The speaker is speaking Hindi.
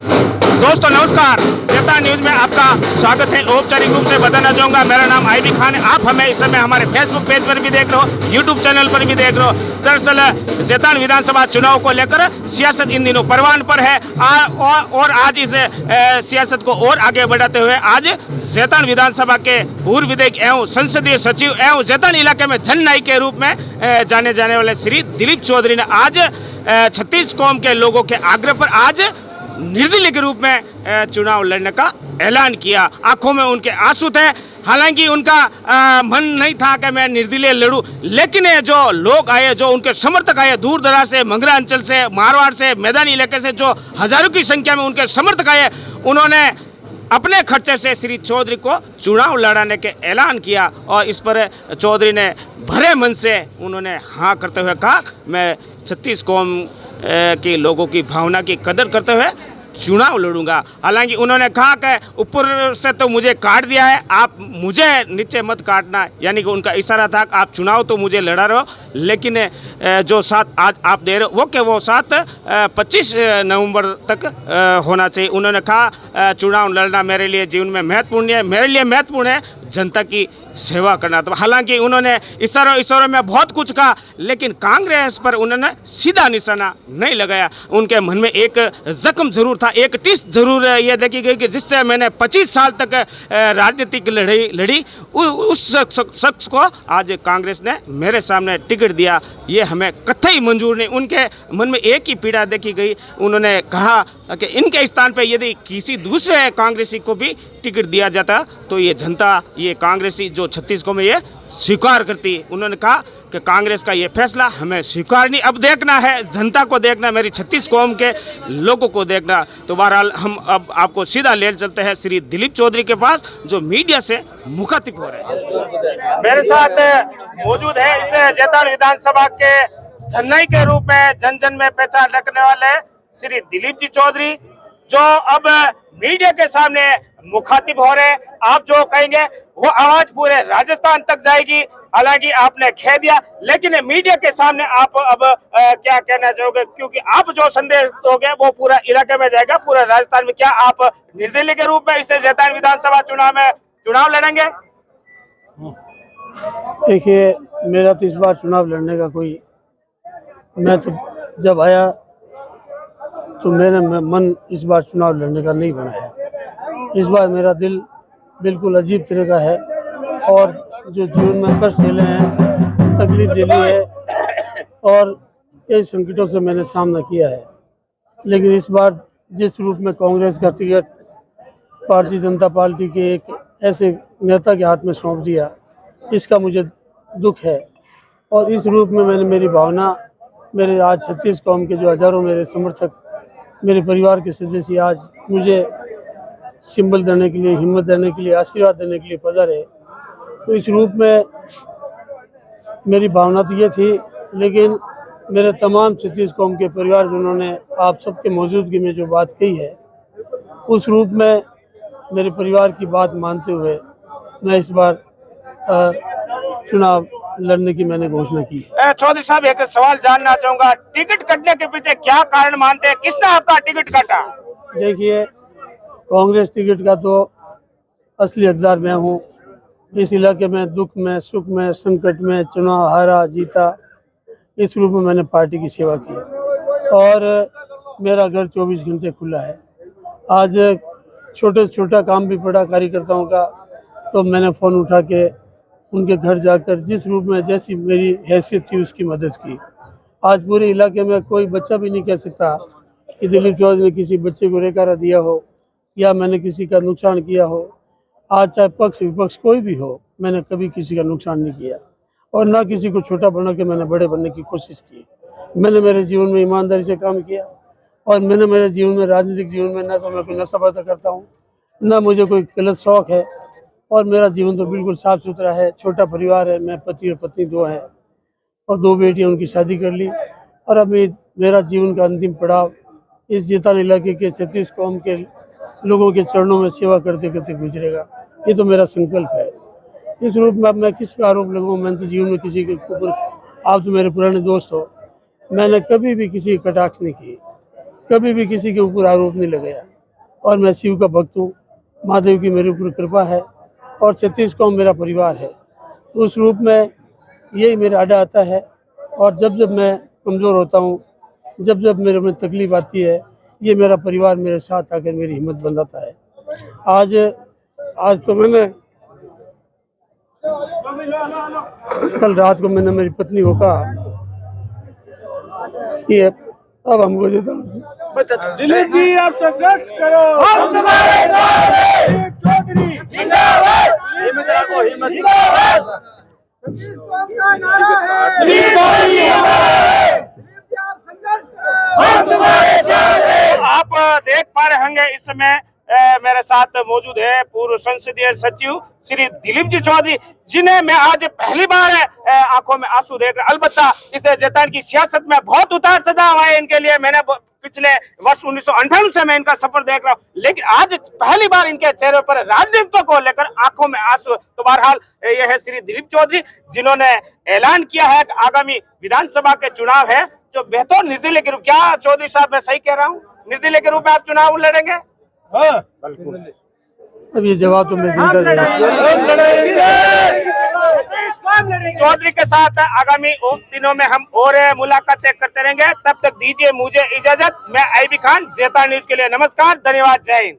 दोस्तों नमस्कार, ज़ेता न्यूज़ में आपका स्वागत है। औपचारिक रूप से बताना चाहूँगा, मेरा नाम आईबी खान है। आप हमें इस समय हमारे फेसबुक पेज पर भी देख रहे हो, यूट्यूब चैनल पर भी देख रहे हो। दरअसल ज़ेतान विधानसभा चुनाव को लेकर सियासत इन दिनों परवान पर है। और आज इस सियासत को और आगे बढ़ाते हुए आज ज़ेतान विधानसभा के पूर्व विधायक एवं संसदीय सचिव एवं ज़ेतान इलाके में जननायक के रूप में जाने जाने वाले श्री दिलीप चौधरी ने आज 36 कौम के लोगों के आग्रह पर आज निर्दलीय के रूप में चुनाव लड़ने का ऐलान किया। आंखों में उनके आंसू थे। हालांकि उनका मन नहीं था कि मैं निर्दलीय लड़ूं, लेकिन ये जो लोग आए, जो उनके समर्थक आए दूर दराज से, मंगरा अंचल से, मारवाड़ से, मैदानी इलाके से, जो हजारों की संख्या में उनके समर्थक आए, उन्होंने अपने खर्चे से श्री चौधरी को चुनाव लड़ाने के ऐलान किया। और इस पर चौधरी ने भरे मन से उन्होंने हाँ करते हुए कहा, मैं 36 कौम के लोगों की भावना की कदर करते हुए चुनाव लड़ूंगा। हालांकि उन्होंने कहा कि ऊपर से तो मुझे काट दिया है, आप मुझे नीचे मत काटना, यानी कि उनका इशारा था कि आप चुनाव तो मुझे लड़ा रहे हो, लेकिन जो साथ आज आप दे रहे हो वो साथ 25 नवंबर तक होना चाहिए। उन्होंने कहा चुनाव लड़ना मेरे लिए जीवन में महत्वपूर्ण है, मेरे लिए महत्वपूर्ण है जनता की सेवा करना। तो हालांकि उन्होंने इशारों में बहुत कुछ कहा, लेकिन कांग्रेस पर उन्होंने सीधा निशाना नहीं लगाया। उनके मन में एक जख्म जरूर था, एक टिस जरूर ये देखी गई कि जिससे मैंने 25 साल तक राजनीतिक लड़ी उस शख्स को आज कांग्रेस ने मेरे सामने टिकट दिया, ये हमें कतई मंजूर नहीं। उनके मन में एक ही पीड़ा देखी गई। उन्होंने कहा कि इनके स्थान पर यदि किसी दूसरे कांग्रेसी को भी टिकट दिया जाता तो ये जनता, ये कांग्रेसी जो 36 को में ये स्वीकार करती। उन्होंने कहा कि कांग्रेस का ये फैसला हमें स्वीकार नहीं, अब देखना है जनता को, देखना मेरी 36 कौम के लोगों को देखना। तो बहरहाल हम अब आपको सीधा ले चलते हैं श्री दिलीप चौधरी के पास, जो मीडिया से मुखातिब हो रहे हैं। मेरे साथ मौजूद है इस ज़ेतान विधानसभा के जननायक के रूप में जन जन में पहचान रखने वाले श्री दिलीप जी चौधरी, जो अब मीडिया के सामने मुखातिब हो रहे। आप जो कहेंगे वो आवाज पूरे राजस्थान तक जाएगी। हालांकि आपने कह दिया, लेकिन मीडिया के सामने आप अब क्या कहना चाहोगे, क्योंकि आप जो संदेश दोगे वो पूरा इलाके में जाएगा, पूरा राजस्थान में। क्या आप निर्दलीय के रूप में इस ज़ेतान विधानसभा चुनाव लड़ेंगे? देखिए, मेरा तो इस बार चुनाव लड़ने का कोई, मैं तो जब आया तो मेरे मन इस बार चुनाव लड़ने का नहीं बनाया। इस बार मेरा दिल बिल्कुल अजीब तरह का है, और जो जीवन में कष्ट झेले हैं, तकलीफ झेली है, और कई संकटों से मैंने सामना किया है। लेकिन इस बार जिस रूप में कांग्रेस का टिकट भारतीय जनता पार्टी के एक ऐसे नेता के हाथ में सौंप दिया, इसका मुझे दुख है। और इस रूप में मैंने मेरी भावना, मेरे आज 36 कौम के जो हजारों मेरे समर्थक, मेरे परिवार के सदस्य आज मुझे सिंबल देने के लिए, हिम्मत देने के लिए, आशीर्वाद देने के लिए पधारे। तो इस रूप में मेरी भावना तो ये थी, लेकिन मेरे तमाम 36 कौम के परिवार जिन्होंने आप सबके मौजूदगी में जो बात कही है, उस रूप में मेरे परिवार की बात मानते हुए मैं इस बार चुनाव लड़ने की मैंने घोषणा की है। चौधरी साहब, एक सवाल जानना चाहूंगा, टिकट कटने के पीछे क्या कारण मानते हैं? किसने आपका टिकट काटा? देखिए, कांग्रेस टिकट का तो असली हकदार मैं हूँ। इस इलाके में दुख में, सुख में, संकट में, चुनाव हारा जीता, इस रूप में मैंने पार्टी की सेवा की, और मेरा घर 24 घंटे खुला है। आज छोटा काम भी पड़ा कार्यकर्ताओं का, तो मैंने फ़ोन उठा के उनके घर जाकर जिस रूप में जैसी मेरी हैसियत थी उसकी मदद की। आज पूरे इलाके में कोई बच्चा भी नहीं कह सकता कि दिलीप चौधरी ने किसी बच्चे को रेकारा दिया हो या मैंने किसी का नुकसान किया हो। आज चाहे पक्ष विपक्ष कोई भी हो, मैंने कभी किसी का नुकसान नहीं किया, और ना किसी को छोटा बना के मैंने बड़े बनने की कोशिश की। मैंने मेरे जीवन में ईमानदारी से काम किया, और मैंने मेरे जीवन में, राजनीतिक जीवन में, ना तो मैं कोई नशा पता करता हूँ, ना मुझे कोई गलत शौक है, और मेरा जीवन तो बिल्कुल साफ सुथरा है। छोटा परिवार है, मैं पति और पत्नी 2 हैं, और 2 बेटियां, उनकी शादी कर ली। और अब मेरा जीवन का अंतिम पड़ाव इस ज़ेतान इलाके के 36 कौम के लोगों के चरणों में सेवा करते करते गुजरेगा। ये तो मेरा संकल्प है। इस रूप में अब मैं किस पे आरोप लगाऊं? मैंने तो जीवन में किसी के ऊपर, आप तो मेरे पुराने दोस्त हो, मैंने कभी भी किसी की कटाक्ष नहीं की। कभी भी किसी के ऊपर आरोप नहीं लगाया और मैं शिव का भक्त हूँ। महादेव की मेरे ऊपर कृपा है और 36 कौम मेरा परिवार है। तो उस रूप में यही मेरा अड्डा आता है और जब जब मैं कमज़ोर होता हूँ, जब जब मेरे में तकलीफ आती है, ये मेरा परिवार मेरे साथ आकर मेरी हिम्मत बंधाता है। आज तो मैंने कल रात को मैंने मेरी पत्नी को कहा कि अब हमको देता हूँ। दिलीप जी आप संघर्ष करो, हम तुम्हारे साथ हैं। दिलीप चौधरी जिंदाबाद, हिम्मत रखो, हिम्मत जिंदाबाद। 36 कौम का नारा है, दिलीप भाई हमारे, दिलीप जी आप संघर्ष करो, हम तुम्हारे साथ हैं। आप देख पा रहे होंगे इस समय मेरे साथ मौजूद है पूर्व संसदीय सचिव श्री दिलीप जी चौधरी, जिन्हें मैं आज पहली बार आंखों में आंसू देख रहा। अलबत्ता इस जैतान की सियासत में बहुत उतार चढ़ाव आए इनके लिए। मैंने पिछले वर्ष 1998 से मैं इनका सफर देख रहा हूँ, लेकिन आज पहली बार इनके चेहरे पर राजनीति को लेकर आंखों में आंसू। तो बहरहाल यह है श्री दिलीप चौधरी, जिन्होंने ऐलान किया है कि आगामी विधानसभा के चुनाव है जो बेहतर निर्दलीय के रूप। क्या चौधरी साहब मैं सही कह रहा हूँ, निर्दलीय के रूप में आप चुनाव लड़ेंगे? हाँ अब ये जवाब तो मैं चौधरी के साथ आगामी दिनों में हम और मुलाकातें करते रहेंगे। तब तक दीजिए मुझे इजाजत। मैं आईबी खान, ज़ेता न्यूज के लिए नमस्कार, धन्यवाद, जय हिंद।